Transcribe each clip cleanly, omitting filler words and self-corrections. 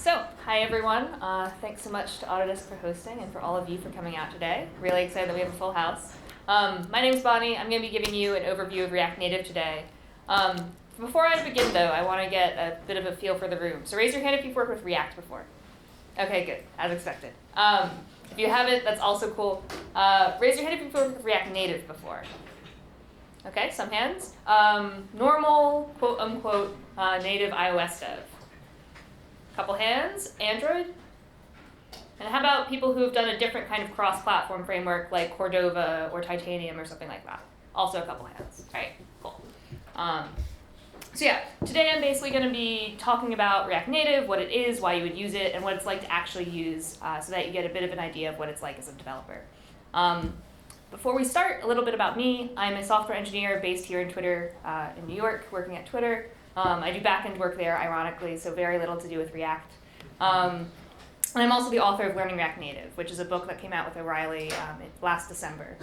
So, hi everyone. Thanks so much to Autodesk for hosting and for all of you for coming out today. Really excited that we have a full house. My name's Bonnie. I'm going to be giving you an overview of React Native today. Before I begin, though, I want to get a bit of a feel for the room. So raise your hand if you've worked with React before. Okay, good, as expected. If you haven't, that's also cool. Raise your hand if you've worked with React Native before. Okay, some hands. Normal, quote-unquote, native iOS dev. Couple hands. Android? And how about people who have done a different kind of cross-platform framework like Cordova or Titanium or something like that? Also a couple hands. All right, cool. So yeah, today I'm basically going to be talking about React Native, what it is, why you would use it, and what it's like to actually use so that you get a bit of an idea of what it's like as a developer. Before we start, a little bit about me. I'm a software engineer based here in Twitter, in New York, working at Twitter. I do back-end work there, ironically, so very little to do with React. And I'm also the author of Learning React Native, which is a book that came out with O'Reilly last December.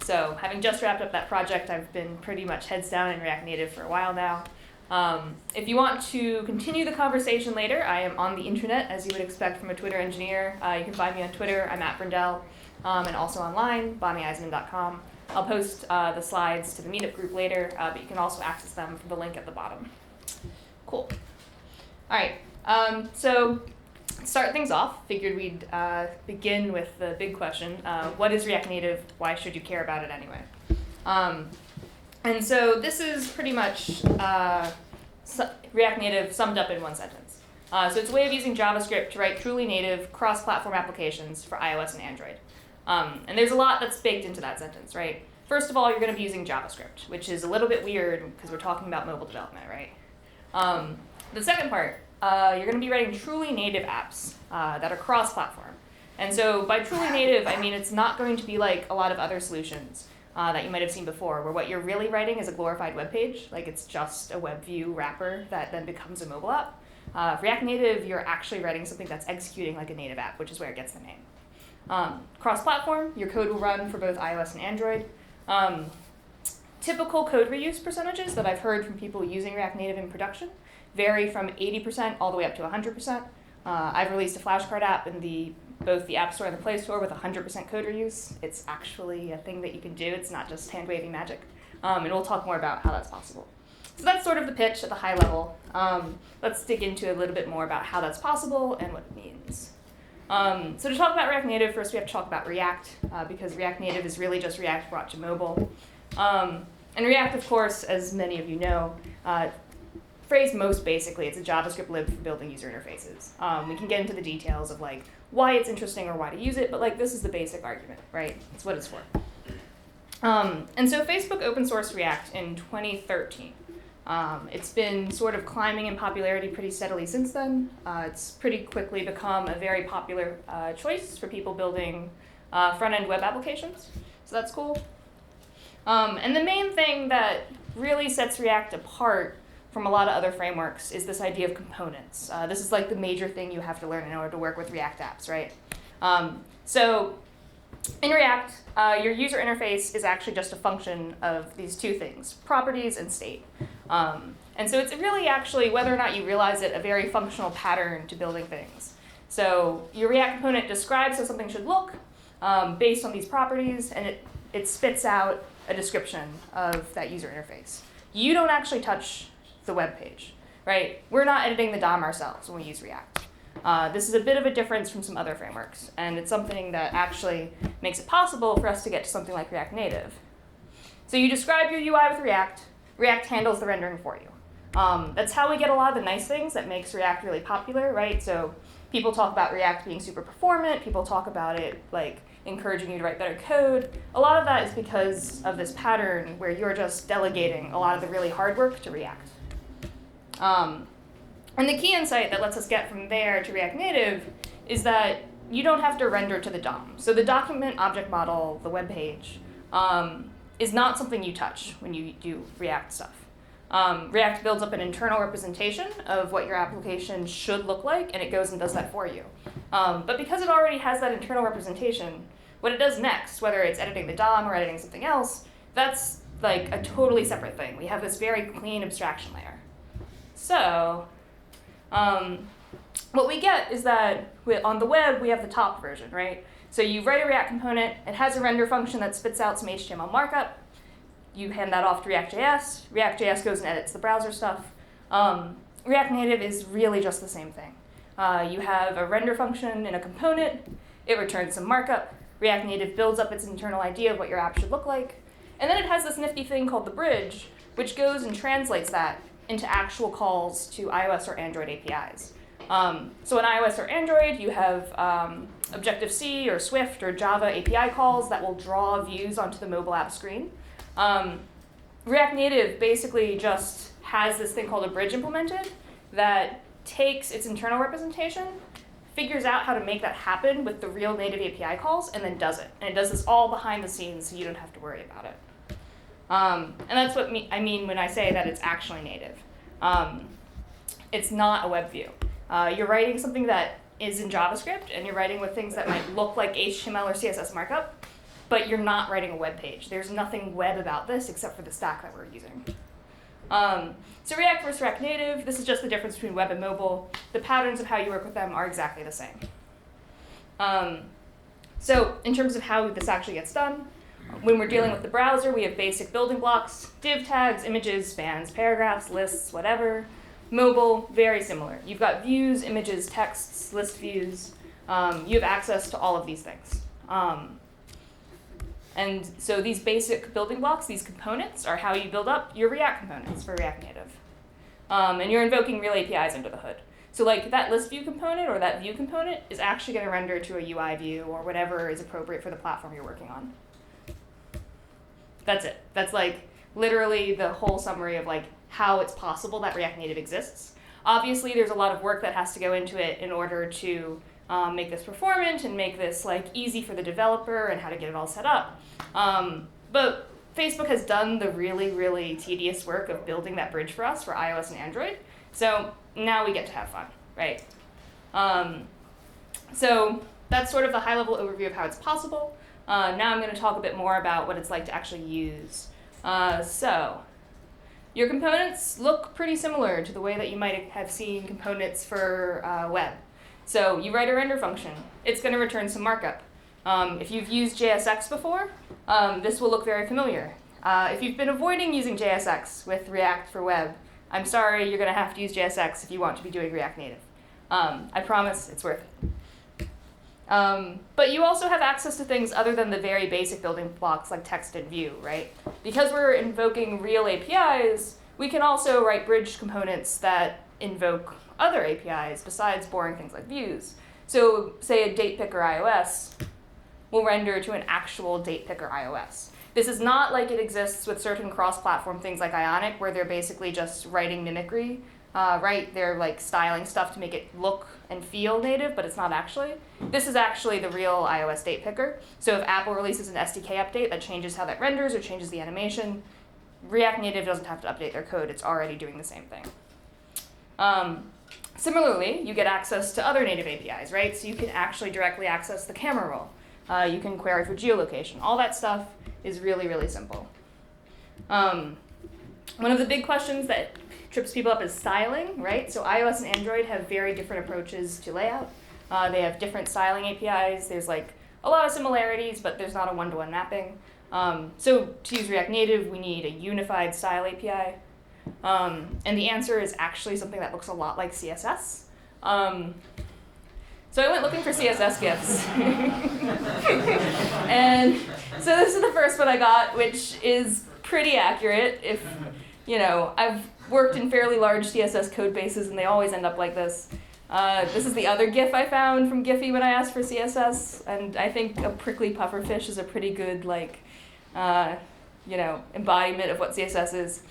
So having just wrapped up that project, I've been pretty much heads down in React Native for a while now. If you want to continue the conversation later, I am on the internet, as you would expect from a Twitter engineer. You can find me on Twitter. I'm at Brindell, and also online, bonnieeisman.com. I'll post the slides to the meetup group later, but you can also access them from the link at the bottom. Cool. All right, so to start things off, figured we'd begin with the big question. What is React Native? Why should you care about it anyway? And so this is pretty much React Native summed up in one sentence. So it's a way of using JavaScript to write truly native cross-platform applications for iOS and Android. And there's a lot that's baked into that sentence, right? First of all, you're going to be using JavaScript, which is a little bit weird because we're talking about mobile development, right? The second part, you're going to be writing truly native apps that are cross-platform. And so by truly native, I mean it's not going to be like a lot of other solutions that you might have seen before, where what you're really writing is a glorified web page, like it's just a web view wrapper that then becomes a mobile app. For React Native, you're actually writing something that's executing like a native app, which is where it gets the name. Cross-platform, your code will run for both iOS and Android. Typical code reuse percentages that I've heard from people using React Native in production vary from 80% all the way up to 100%. I've released a flashcard app in both the App Store and the Play Store with 100% code reuse. It's actually a thing that you can do. It's not just hand-waving magic. And we'll talk more about how that's possible. So that's sort of the pitch at the high level. Let's dig into a little bit more about how that's possible and what it means. So to talk about React Native, first we have to talk about React, because React Native is really just React brought to mobile. And React, of course, as many of you know, phrased most basically, it's a JavaScript lib for building user interfaces. We can get into the details of like why it's interesting or why to use it, but like this is the basic argument, right? It's what it's for. And so Facebook open sourced React in 2013. It's been sort of climbing in popularity pretty steadily since then. It's pretty quickly become a very popular choice for people building front-end web applications, so that's cool. And the main thing that really sets React apart from a lot of other frameworks is this idea of components. This is like the major thing you have to learn in order to work with React apps, right? So in React, your user interface is actually just a function of these two things, properties and state. And so it's really actually, whether or not you realize it, a very functional pattern to building things. So your React component describes how something should look based on these properties, and it spits out a description of that user interface. You don't actually touch the web page, right? We're not editing the DOM ourselves when we use React. This is a bit of a difference from some other frameworks, and it's something that actually makes it possible for us to get to something like React Native. So you describe your UI with React. React handles the rendering for you. That's how we get a lot of the nice things that makes React really popular, right? So people talk about React being super performant. People talk about it like encouraging you to write better code. A lot of that is because of this pattern where you're just delegating a lot of the really hard work to React. And the key insight that lets us get from there to React Native is that you don't have to render to the DOM. So the document object model, the web page, is not something you touch when you do React stuff. React builds up an internal representation of what your application should look like, and it goes and does that for you. But because it already has that internal representation, what it does next, whether it's editing the DOM or editing something else, that's like a totally separate thing. We have this very clean abstraction layer. So what we get is that on the web, we have the top version, right? So you write a React component, it has a render function that spits out some HTML markup. You hand that off to React.js. React.js goes and edits the browser stuff. React Native is really just the same thing. You have a render function in a component. It returns some markup. React Native builds up its internal idea of what your app should look like. And then it has this nifty thing called the bridge, which goes and translates that into actual calls to iOS or Android APIs. So in iOS or Android, you have Objective-C or Swift or Java API calls that will draw views onto the mobile app screen. React Native basically just has this thing called a bridge implemented that takes its internal representation, figures out how to make that happen with the real native API calls, and then does it. And it does this all behind the scenes, so you don't have to worry about it. And that's what I mean when I say that it's actually native. It's not a web view. You're writing something that is in JavaScript, and you're writing with things that might look like HTML or CSS markup, but you're not writing a web page. There's nothing web about this except for the stack that we're using. So React versus React Native, this is just the difference between web and mobile. The patterns of how you work with them are exactly the same. So in terms of how this actually gets done, when we're dealing with the browser, we have basic building blocks, div tags, images, spans, paragraphs, lists, whatever. Mobile, very similar. You've got views, images, texts, list views. You have access to all of these things. And so these basic building blocks, these components, are how you build up your React components for React Native. And you're invoking real APIs under the hood. So like that list view component or that view component is actually going to render to a UI view or whatever is appropriate for the platform you're working on. That's it. That's like literally the whole summary of like how it's possible that React Native exists. Obviously, there's a lot of work that has to go into it in order to make this performant and make this like easy for the developer and how to get it all set up. But Facebook has done the really, really tedious work of building that bridge for us for iOS and Android. So now we get to have fun, right? So that's sort of the high-level overview of how it's possible. Now I'm going to talk a bit more about what it's like to actually use. So your components look pretty similar to the way that you might have seen components for web. So you write a render function. It's going to return some markup. If you've used JSX before, this will look very familiar. If you've been avoiding using JSX with React for web, I'm sorry, you're going to have to use JSX if you want to be doing React Native. I promise it's worth it. But you also have access to things other than the very basic building blocks like text and view, right? Because we're invoking real APIs, we can also write bridge components that invoke other APIs besides boring things like views. So say a date picker iOS will render to an actual date picker iOS. This is not like it exists with certain cross-platform things like Ionic, where they're basically just writing mimicry, right? They're like styling stuff to make it look and feel native, but it's not actually. This is actually the real iOS date picker. So if Apple releases an SDK update that changes how that renders or changes the animation, React Native doesn't have to update their code. It's already doing the same thing. Similarly, you get access to other native APIs, right? So you can actually directly access the camera roll. You can query for geolocation. All that stuff is really, really simple. One of the big questions that trips people up is styling, right? So iOS and Android have very different approaches to layout. They have different styling APIs. There's like a lot of similarities, but there's not a one-to-one mapping. So to use React Native, we need a unified style API. And the answer is actually something that looks a lot like CSS. So I went looking for CSS GIFs. And so this is the first one I got, which is pretty accurate. If, you know, I've worked in fairly large CSS code bases, and they always end up like this. This is the other GIF I found from Giphy when I asked for CSS, and I think a prickly pufferfish is a pretty good, like, you know, embodiment of what CSS is.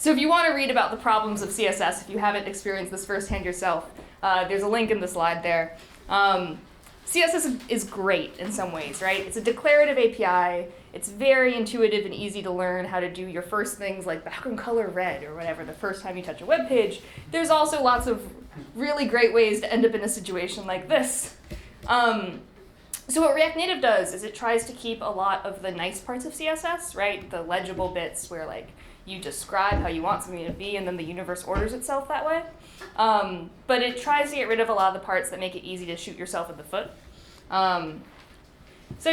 So if you want to read about the problems of CSS, if you haven't experienced this firsthand yourself, there's a link in the slide there. CSS is great in some ways, right? It's a declarative API. It's very intuitive and easy to learn how to do your first things like background color red or whatever the first time you touch a web page. There's also lots of really great ways to end up in a situation like this. So what React Native does is it tries to keep a lot of the nice parts of CSS, right? The legible bits where like You describe how you want something to be, and then the universe orders itself that way. But it tries to get rid of a lot of the parts that make it easy to shoot yourself in the foot. So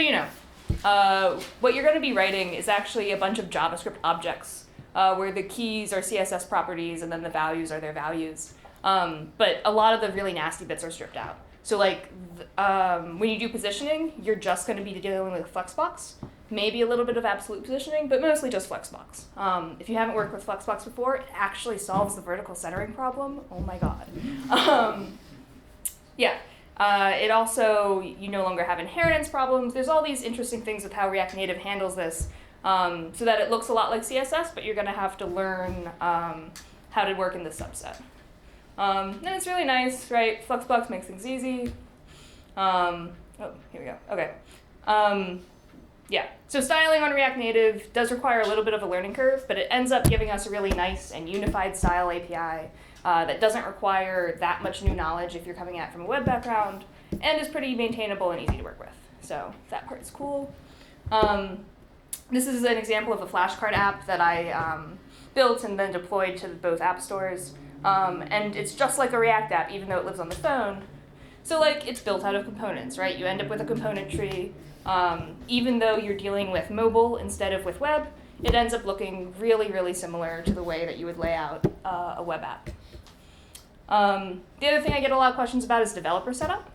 what you're going to be writing is actually a bunch of JavaScript objects where the keys are CSS properties and then the values are their values. But a lot of the really nasty bits are stripped out. So like when you do positioning, you're just going to be dealing with Flexbox, maybe a little bit of absolute positioning, but mostly just Flexbox. If you haven't worked with Flexbox before, it actually solves the vertical centering problem. Oh my god. It also, you no longer have inheritance problems. There's all these interesting things with how React Native handles this so that it looks a lot like CSS, but you're going to have to learn how to work in this subset. And it's really nice, right? Flexbox makes things easy. Here we go. Okay. So styling on React Native does require a little bit of a learning curve, but it ends up giving us a really nice and unified style API that doesn't require that much new knowledge if you're coming at it from a web background, and is pretty maintainable and easy to work with. So that part's cool. This is an example of a flashcard app that I built and then deployed to both app stores. And it's just like a React app, even though it lives on the phone. So like it's built out of components, right? You end up with a component tree. Even though you're dealing with mobile instead of with web, it ends up looking really, really similar to the way that you would lay out a web app. The other thing I get a lot of questions about is developer setup.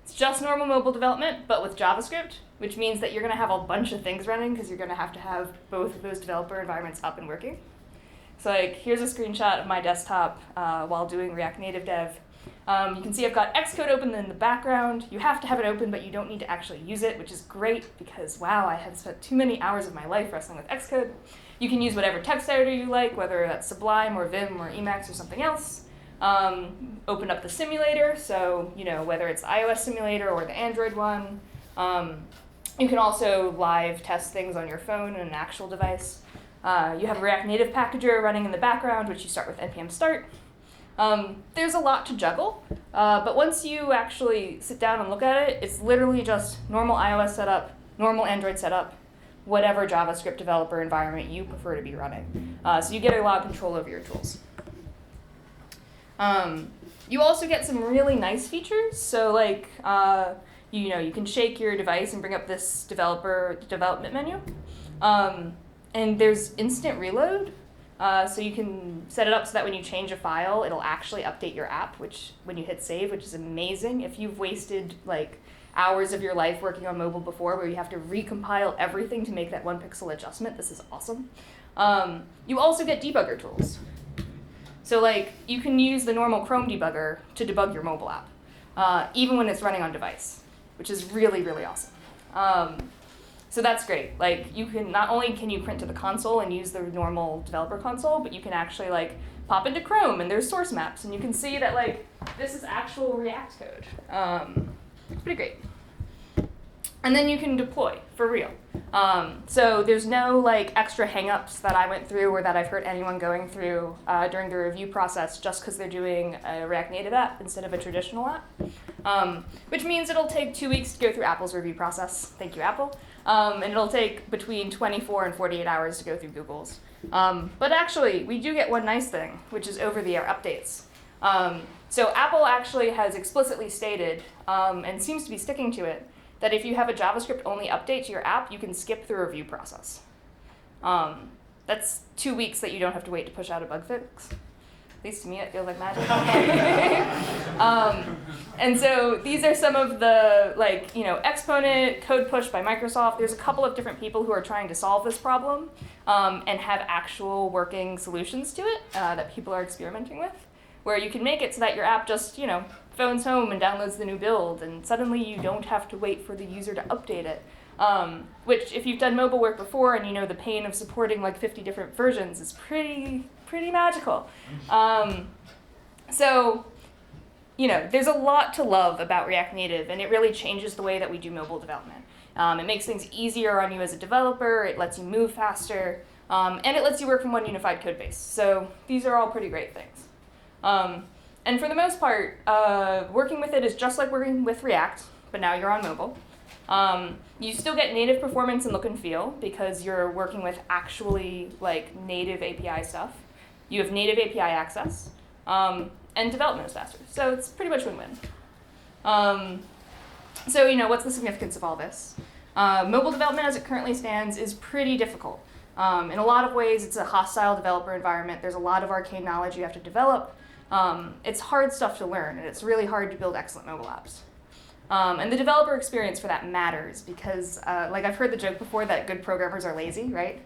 It's just normal mobile development, but with JavaScript, which means that you're going to have a bunch of things running because you're going to have both of those developer environments up and working. So like, here's a screenshot of my desktop while doing React Native dev. You can see I've got Xcode open in the background. You have to have it open, but you don't need to actually use it, which is great because, wow, I have spent too many hours of my life wrestling with Xcode. You can use whatever text editor you like, whether that's Sublime or Vim or Emacs or something else. Open up the simulator, so whether it's the iOS simulator or the Android one. You can also live test things on your phone and an actual device. You have a React Native packager running in the background, which you start with npm start. There's a lot to juggle, but once you actually sit down and look at it, it's literally just normal iOS setup, normal Android setup, whatever JavaScript developer environment you prefer to be running. So you get a lot of control over your tools. You also get some really nice features. So like, you can shake your device and bring up this development menu. And there's instant reload. So you can set it up so that when you change a file, it'll actually update your app, which when you hit save, which is amazing. If you've wasted like hours of your life working on mobile before where you have to recompile everything to make that 1 pixel adjustment, this is awesome. You also get debugger tools. So like you can use the normal Chrome debugger to debug your mobile app, even when it's running on device, which is really, really awesome. So that's great. Like you can not only can you print to the console and use the normal developer console, but you can actually like pop into Chrome and there's source maps and you can see that like this is actual React code. It's pretty great. And then you can deploy for real. So there's no like extra hangups that I went through or that I've heard anyone going through during the review process just because they're doing a React Native app instead of a traditional app. Which means it'll take 2 weeks to go through Apple's review process. Thank you, Apple. And it'll take between 24 and 48 hours to go through Google's. But actually, we do get one nice thing, which is over-the-air updates. So Apple actually has explicitly stated, and seems to be sticking to it, that if you have a JavaScript-only update to your app, you can skip the review process. That's 2 weeks that you don't have to wait to push out a bug fix. At least to me, it feels like magic. And so these are some of the, Exponent, Code Push by Microsoft. There's a couple of different people who are trying to solve this problem and have actual working solutions to it that people are experimenting with, where you can make it so that your app just, phones home and downloads the new build, and suddenly you don't have to wait for the user to update it. Which, if you've done mobile work before and you know the pain of supporting like 50 different versions, is pretty magical. So, there's a lot to love about React Native, and it really changes the way that we do mobile development. It makes things easier on you as a developer, it lets you move faster, and it lets you work from one unified code base. So these are all pretty great things. And for the most part, working with it is just like working with React, but now you're on mobile. You still get native performance and look and feel because you're working with actually like native API stuff. You have native API access, and development is faster. So it's pretty much win-win. So what's the significance of all this? Mobile development as it currently stands is pretty difficult. In a lot of ways, it's a hostile developer environment. There's a lot of arcane knowledge you have to develop. It's hard stuff to learn, and it's really hard to build excellent mobile apps. And the developer experience for that matters because, like I've heard the joke before that good programmers are lazy, right?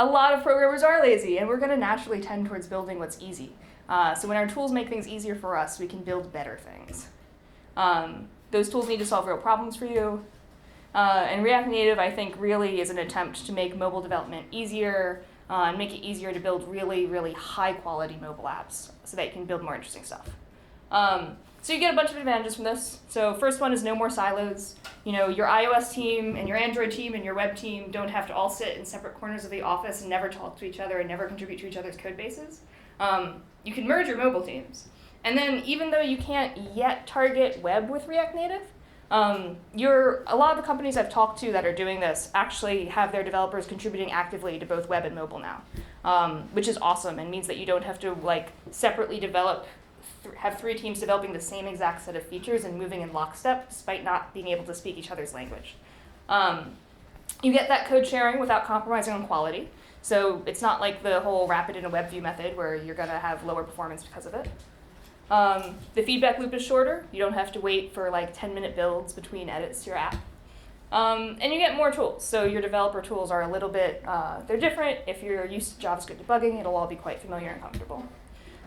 A lot of programmers are lazy, and we're going to naturally tend towards building what's easy. So when our tools make things easier for us, we can build better things. Those tools need to solve real problems for you. And React Native, I think, really is an attempt to make mobile development easier and make it easier to build really, really high-quality mobile apps so that you can build more interesting stuff. So you get a bunch of advantages from this. So first one is no more silos. Your iOS team and your Android team and your web team don't have to all sit in separate corners of the office and never talk to each other and never contribute to each other's code bases. You can merge your mobile teams. And then even though you can't yet target web with React Native, a lot of the companies I've talked to that are doing this actually have their developers contributing actively to both web and mobile now, which is awesome and means that you don't have to separately have 3 teams developing the same exact set of features and moving in lockstep despite not being able to speak each other's language. You get that code sharing without compromising on quality. So it's not like the whole wrap it in a web view method where you're going to have lower performance because of it. The feedback loop is shorter. You don't have to wait for 10-minute builds between edits to your app. And you get more tools. So your developer tools are a little bit, they're different. If you're used to JavaScript debugging, it'll all be quite familiar and comfortable.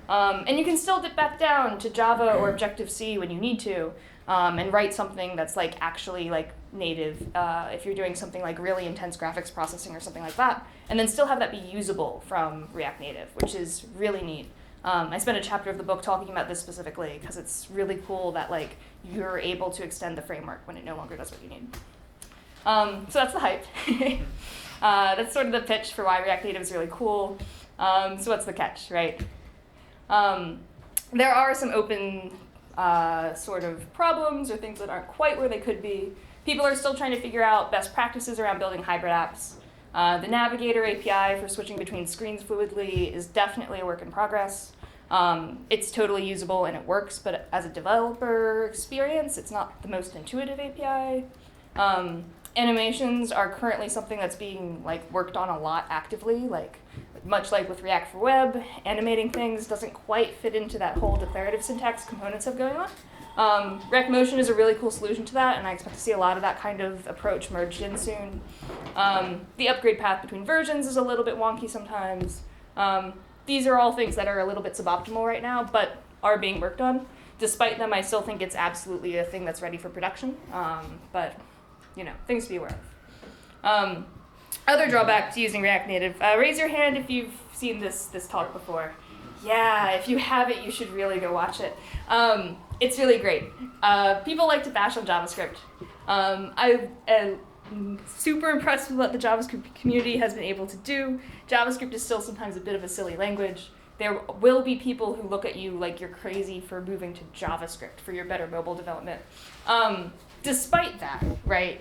And you can still dip back down to Java or Objective-C when you need to and write something that's actually native if you're doing something like really intense graphics processing or something like that, and then still have that be usable from React Native, which is really neat. I spent a chapter of the book talking about this specifically because it's really cool that you're able to extend the framework when it no longer does what you need. So that's the hype. That's sort of the pitch for why React Native is really cool. So what's the catch, right? There are some open sort of problems or things that aren't quite where they could be. People are still trying to figure out best practices around building hybrid apps. The Navigator API for switching between screens fluidly is definitely a work in progress. It's totally usable and it works, but as a developer experience, it's not the most intuitive API. Animations are currently something that's being worked on a lot actively, much like with React for Web, animating things doesn't quite fit into that whole declarative syntax components have going on. React Motion is a really cool solution to that, and I expect to see a lot of that kind of approach merged in soon. The upgrade path between versions is a little bit wonky sometimes. These are all things that are a little bit suboptimal right now, but are being worked on. Despite them, I still think it's absolutely a thing that's ready for production, but things to be aware of. Other drawback to using React Native. Raise your hand if you've seen this talk before. Yeah, if you haven't, you should really go watch it. It's really great. People like to bash on JavaScript. I am super impressed with what the JavaScript community has been able to do. JavaScript is still sometimes a bit of a silly language. There will be people who look at you like you're crazy for moving to JavaScript for your better mobile development. Despite that, right?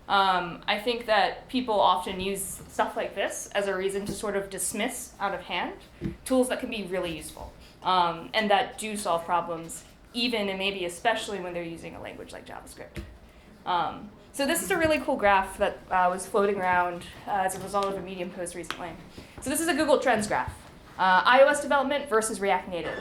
I think that people often use stuff like this as a reason to sort of dismiss out of hand tools that can be really useful and that do solve problems, even and maybe especially when they're using a language like JavaScript. So this is a really cool graph that was floating around as a result of a Medium post recently. So this is a Google Trends graph. iOS development versus React Native.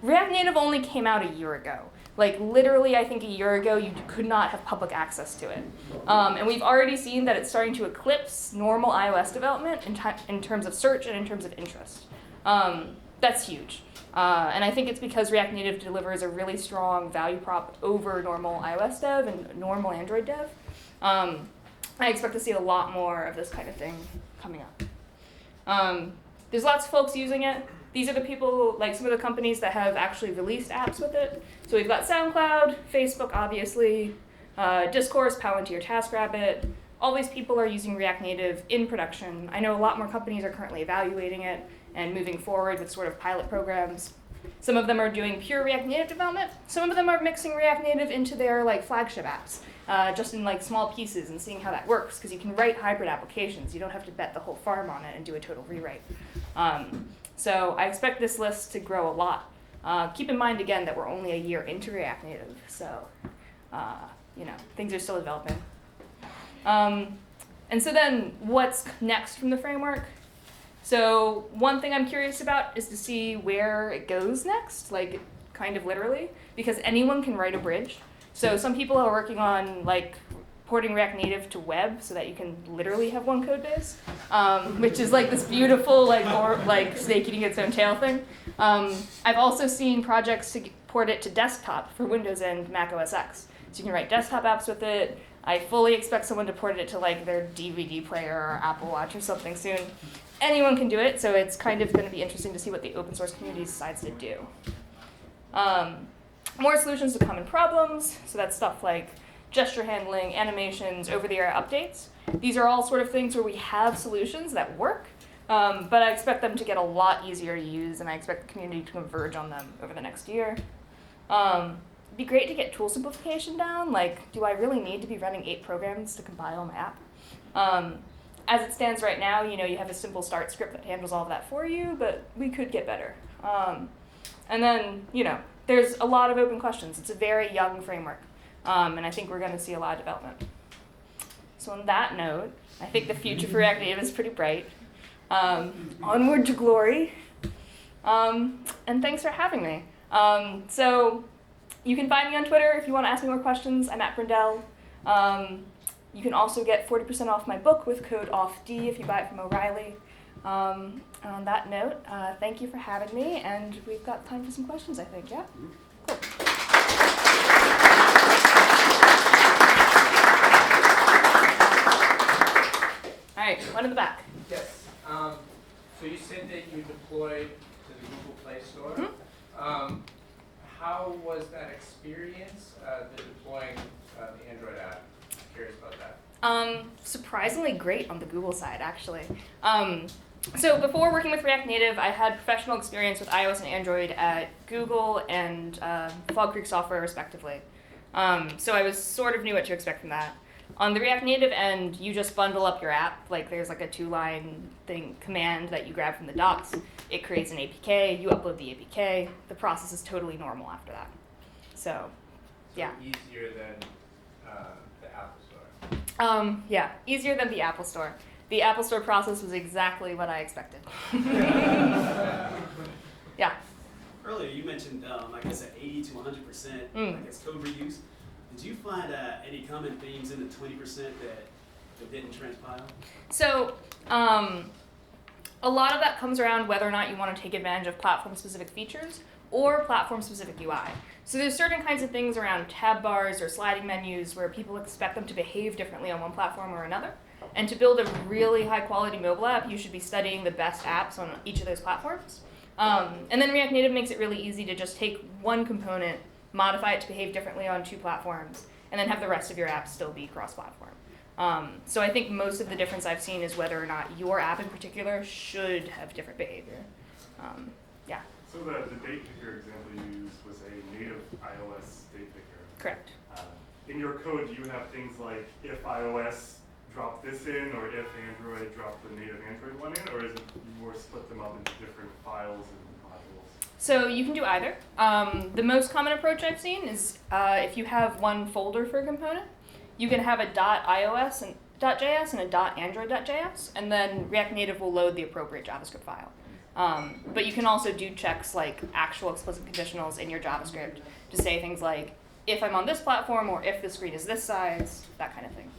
React Native only came out a year ago. Literally, I think a year ago, you could not have public access to it. And we've already seen that it's starting to eclipse normal iOS development in terms of search and in terms of interest. That's huge. And I think it's because React Native delivers a really strong value prop over normal iOS dev and normal Android dev. I expect to see a lot more of this kind of thing coming up. There's lots of folks using it. These are the people, some of the companies that have actually released apps with it. So we've got SoundCloud, Facebook, obviously, Discourse, Palantir, TaskRabbit. All these people are using React Native in production. I know a lot more companies are currently evaluating it and moving forward with sort of pilot programs. Some of them are doing pure React Native development. Some of them are mixing React Native into their like flagship apps, just in like small pieces and seeing how that works, because you can write hybrid applications. You don't have to bet the whole farm on it and do a total rewrite. So I expect this list to grow a lot. Keep in mind again that we're only a year into React Native, so things are still developing. And so then what's next from the framework? So one thing I'm curious about is to see where it goes next, like kind of literally, because anyone can write a bridge. So some people are working on like porting React Native to web so that you can literally have one code base, which is like this beautiful like snake eating its own tail thing. I've also seen projects to port it to desktop for Windows and Mac OS X. So you can write desktop apps with it. I fully expect someone to port it to like their DVD player or Apple Watch or something soon. Anyone can do it, so it's kind of going to be interesting to see what the open source community decides to do. More solutions to common problems, so that's stuff like gesture handling, animations, over-the-air updates. These are all sort of things where we have solutions that work, but I expect them to get a lot easier to use, and I expect the community to converge on them over the next year. It'd be great to get tool simplification down. Like, do I really need to be running 8 programs to compile my app? As it stands right now, you have a simple start script that handles all of that for you, but we could get better. And then, there's a lot of open questions. It's a very young framework, and I think we're going to see a lot of development. So on that note, I think the future for React Native is pretty bright. Onward to glory. And thanks for having me. So you can find me on Twitter if you want to ask me more questions. I'm at Brindell. You can also get 40% off my book with code OFFD if you buy it from O'Reilly. And on that note, thank you for having me, and we've got time for some questions, I think. Yeah? Cool. All right, one in the back. Yes. So you said that you deployed to the Google Play Store. Mm-hmm. How was that experience, the deploying the Android app? Curious about that. Surprisingly great on the Google side, actually. So before working with React Native, I had professional experience with iOS and Android at Google and Fog Creek Software, respectively. So I was sort of knew what to expect from that. On the React Native end, you just bundle up your app. Like there's like a 2-line command that you grab from the docs. It creates an APK. You upload the APK. The process is totally normal after that. So yeah. Easier than the Apple Store. Yeah, easier than the Apple Store. The Apple Store process was exactly what I expected. Yeah. Earlier you mentioned, I guess, at 80 to 100%, I guess, code reuse. Did you find any common themes in the 20% that didn't transpile? So, a lot of that comes around whether or not you want to take advantage of platform-specific features or platform-specific UI. So there's certain kinds of things around tab bars or sliding menus where people expect them to behave differently on one platform or another. And to build a really high-quality mobile app, you should be studying the best apps on each of those platforms. And then React Native makes it really easy to just take one component, modify it to behave differently on 2 platforms, and then have the rest of your app still be cross-platform. So I think most of the difference I've seen is whether or not your app in particular should have different behavior. Yeah. So the date picker example you used was a native iOS date picker. Correct. In your code, do you have things like if iOS drop this in, or if Android drop the native Android one in, or is it you more split them up into different files and modules? So you can do either. The most common approach I've seen is if you have one folder for a component, you can have a .ios and .js and a .android.js, and then React Native will load the appropriate JavaScript file. But you can also do checks like actual explicit conditionals in your JavaScript to say things like, if I'm on this platform, or if the screen is this size, that kind of thing.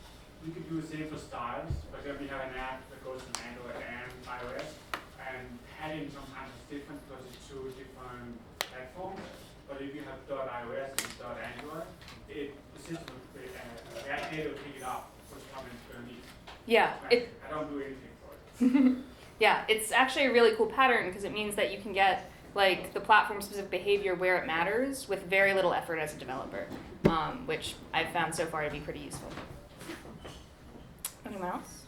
You could do the same for styles. For example, you have an app that goes from Android and iOS, and heading sometimes is different because it's 2 different platforms. But if you have .iOS and .android, the system will React Native will pick it up, which one it's going to need. Yeah. I don't do anything for it. Yeah, it's actually a really cool pattern because it means that you can get like the platform-specific behavior where it matters with very little effort as a developer, which I've found so far to be pretty useful. Anyone else?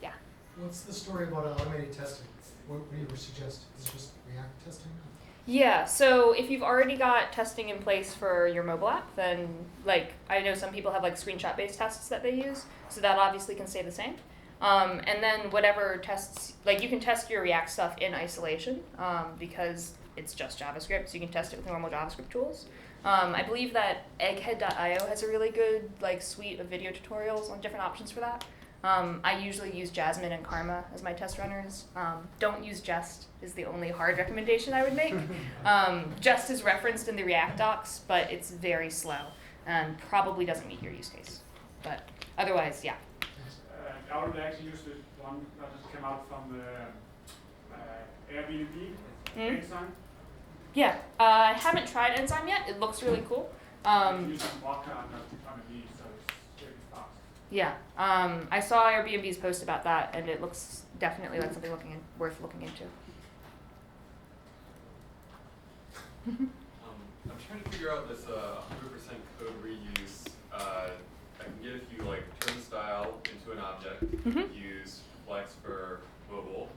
Yeah. What's the story about automated testing? What do you suggest? Is it just React testing? Yeah, so if you've already got testing in place for your mobile app, then like I know some people have like screenshot-based tests that they use, so that obviously can stay the same. And then whatever tests, like you can test your React stuff in isolation because it's just JavaScript, so you can test it with normal JavaScript tools. I believe that egghead.io has a really good like suite of video tutorials on different options for that. I usually use Jasmine and Karma as my test runners. Don't use Jest is the only hard recommendation I would make. Jest is referenced in the React docs, but it's very slow and probably doesn't meet your use case. But otherwise, yeah. I would actually use the one that just came out from the Airbnb, Eisenman. Yeah, I haven't tried Enzyme yet. It looks really cool. Use some vodka on the lead, so it's really fast. Yeah, I saw Airbnb's post about that, and it looks definitely like something worth looking into. I'm trying to figure out this 100% code reuse. I can get if you like turn the style into an object, use flex for mobile,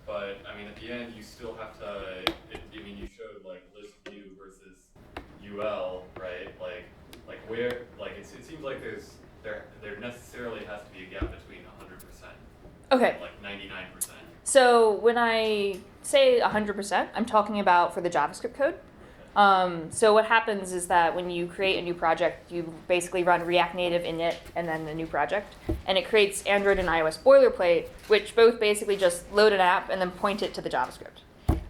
but I mean at the end you still have to. You showed like list view versus UL, right? Like where it seems like there necessarily has to be a gap between 100%. Okay. Like 99%. So when I say 100%, I'm talking about for the JavaScript code. So what happens is that when you create a new project, you basically run React Native init and then the new project, and it creates Android and iOS boilerplate, which both basically just load an app and then point it to the JavaScript.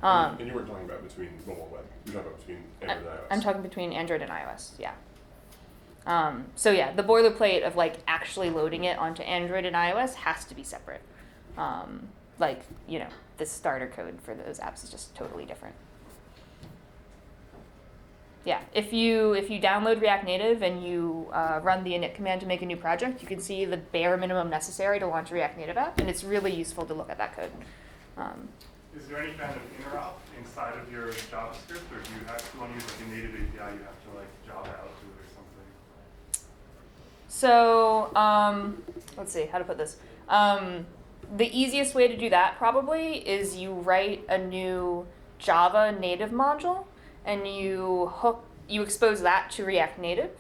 And you weren't talking about between mobile and web. You're talking about between Android and iOS. I'm talking between Android and iOS, yeah. So yeah, the boilerplate of like actually loading it onto Android and iOS has to be separate. The starter code for those apps is just totally different. Yeah, if you download React Native and you run the init command to make a new project, you can see the bare minimum necessary to launch a React Native app, and it's really useful to look at that code. Is there any kind of interop inside of your JavaScript, or do you have to want to use like a native API? You have to like Java out to it or something? So let's see how to put this. The easiest way to do that probably is you write a new Java native module and you expose that to React Native.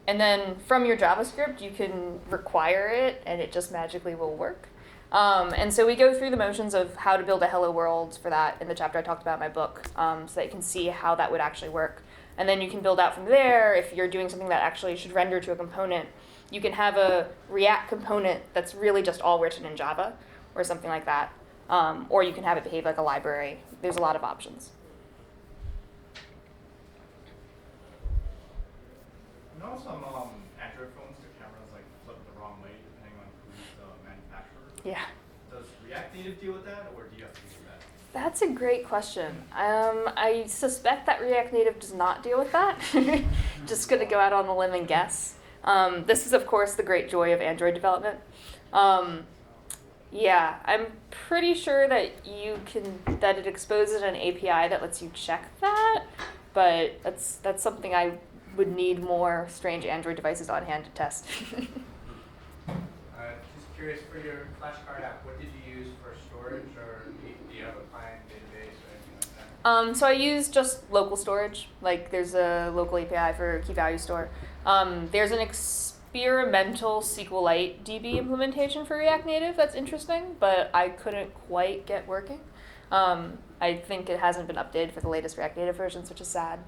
And then from your JavaScript, you can require it and it just magically will work. And so we go through the motions of how to build a hello world for that in the chapter I talked about in my book, so that you can see how that would actually work. And then you can build out from there. If you're doing something that actually should render to a component, you can have a React component that's really just all written in Java or something like that. Or you can have it behave like a library. There's a lot of options. I know some Android phones, the cameras like flip the wrong way depending on who's the manufacturer. Yeah. Does React Native deal with that, or do you have to do that? That's a great question. I suspect that React Native does not deal with that. Just going to go out on a limb and guess. This is, of course, the great joy of Android development. Yeah, I'm pretty sure that that it exposes an API that lets you check that, but that's something I would need more strange Android devices on hand to test. Just curious, for your flashcard app, what did you use for storage, or do you have a client database or anything like that? So I use just local storage. Like there's a local API for key value store. There's an experimental SQLite DB implementation for React Native that's interesting, but I couldn't quite get working. I think it hasn't been updated for the latest React Native versions, which is sad.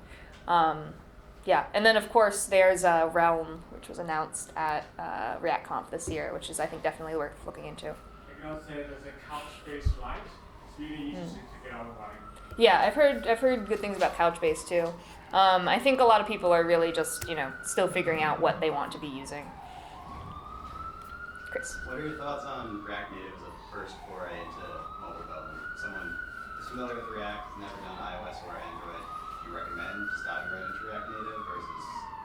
Yeah, and then of course there's Realm, which was announced at ReactConf this year, which is I think definitely worth looking into. I can also say there's a Couchbase Lite. It's really easy to get out of running. Yeah, I've heard good things about Couchbase too. I think a lot of people are really just still figuring out what they want to be using. Chris. What are your thoughts on React Native as a first foray into mobile development? Someone is familiar with React, never done iOS or Android. Do you recommend just diving right into React Native versus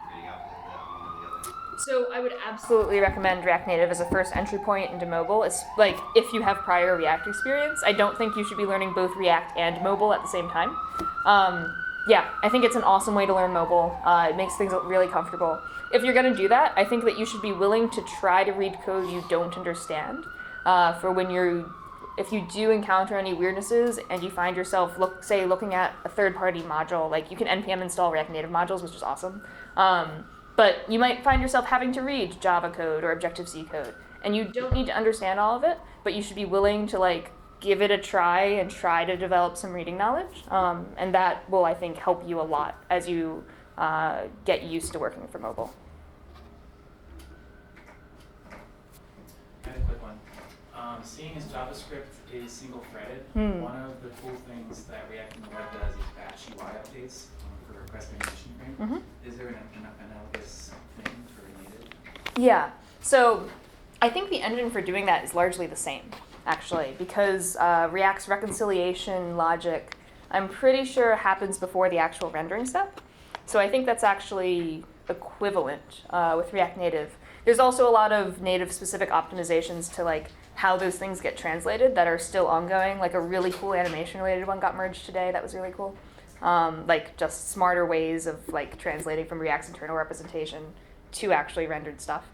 reading up a little bit on one or the other? So I would absolutely recommend React Native as a first entry point into mobile. It's like if you have prior React experience. I don't think you should be learning both React and mobile at the same time. Yeah, I think it's an awesome way to learn mobile. It makes things really comfortable. If you're going to do that, I think that you should be willing to try to read code you don't understand for when you're if you do encounter any weirdnesses and you find yourself looking at a third-party module, like you can npm install React Native modules, which is awesome. But you might find yourself having to read Java code or Objective-C code, and you don't need to understand all of it, but you should be willing to like give it a try and try to develop some reading knowledge, and that will, I think, help you a lot as you get used to working for mobile. I have a quick one. Seeing as JavaScript is single-threaded, one of the cool things that React in the web does is batch UI updates for request animation frame. Is there an analogous thing for native? Yeah, so I think the engine for doing that is largely the same, actually, because React's reconciliation logic, I'm pretty sure happens before the actual rendering step. So I think that's actually equivalent with React Native. There's also a lot of native-specific optimizations to like how those things get translated that are still ongoing. Like a really cool animation-related one got merged today. That was really cool. Like just smarter ways of like translating from React's internal representation to actually rendered stuff.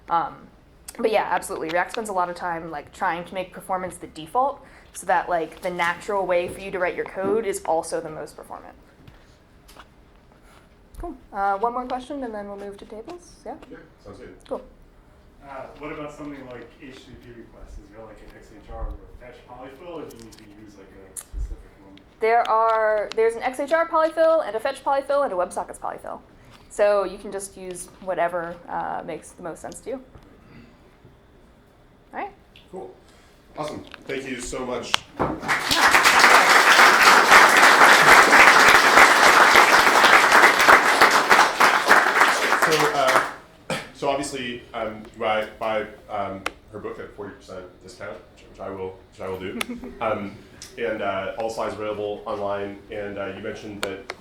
But yeah, absolutely. React spends a lot of time like trying to make performance the default, so that like the natural way for you to write your code is also the most performant. Cool. One more question, and then we'll move to tables. Yeah. Yeah, sounds good. Cool. What about something like HTTP requests? Is there like an XHR or a fetch polyfill, or do you need to use like a specific one? There's an XHR polyfill and a fetch polyfill and a WebSockets polyfill. So you can just use whatever makes the most sense to you. All right. Cool. Awesome. Thank you so much. So obviously, buy her book at 40% discount, which I will do. And all slides are available online. And you mentioned that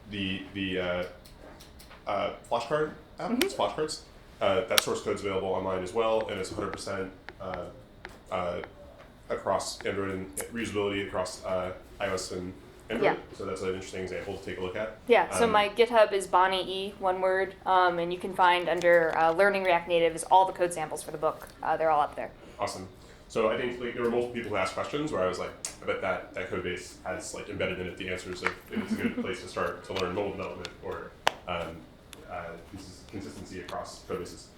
the flashcard app, it's flashcards. That source code is available online as well, and it's 100% across Android and reusability across iOS and Android. Yeah. So that's an interesting example to take a look at. Yeah, so my GitHub is Bonnie E, one word, and you can find under Learning React Native is all the code samples for the book. They're all up there. Awesome. So I think like, there were multiple people who asked questions where I was like, I bet that code base has like embedded in it the answers of if it's a good place to start to learn mobile development or consistency across code bases.